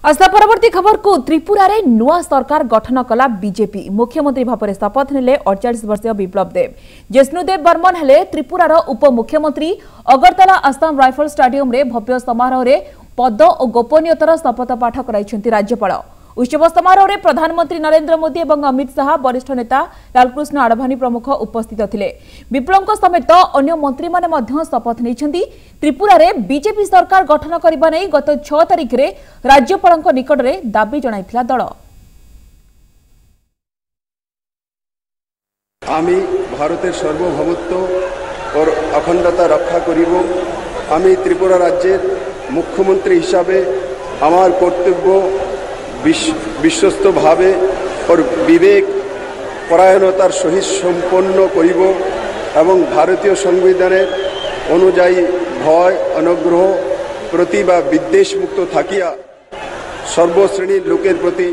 आस्था परवर्ती खबर को त्रिपुरा रे नुआ सरकार गठन कला बीजेपी। मुख्यमंत्री भाव में शपथ नेले 48 वर्षीय विप्लव देव। जिष्णुदेव बर्मन हेले त्रिपुरार उपमुख्यमंत्री। अगरतला आसाम राइफल स्टेडियम रे भव्य समारोह रे पद और गोपनीयतार शपथ पाठ कराइछन्ति राज्यपाल। उत्सव समारोह रे प्रधानमंत्री नरेंद्र मोदी और अमित शाह, वरिष्ठ नेता लालकृष्ण आडवाणी प्रमुख उपस्थित थिले। विप्लव समेत अन्य मंत्री माने मध्य शपथ नेइछन्ति। त्रिपुरा रे बीजेपी सरकार गठन करबा नै गत 6 तारिख रे राज्यपाल निकट रे दाबी जणाइथिला दल। आमी भारतेर सार्वभौमत्व और अखंडता रक्षा करिब। आमी त्रिपुरा राज्येर मुख्यमंत्री हिसाबे आमार कर्तव्य विश्वस्त भावे और विवेक परायणतार सहित सम्पन्न करिब एवं भारतीय संविधानेर अनुयायी भय अनुग्रह प्रति बा विद्वेष मुक्त थाकिया सर्वश्रेणी लोकेर प्रति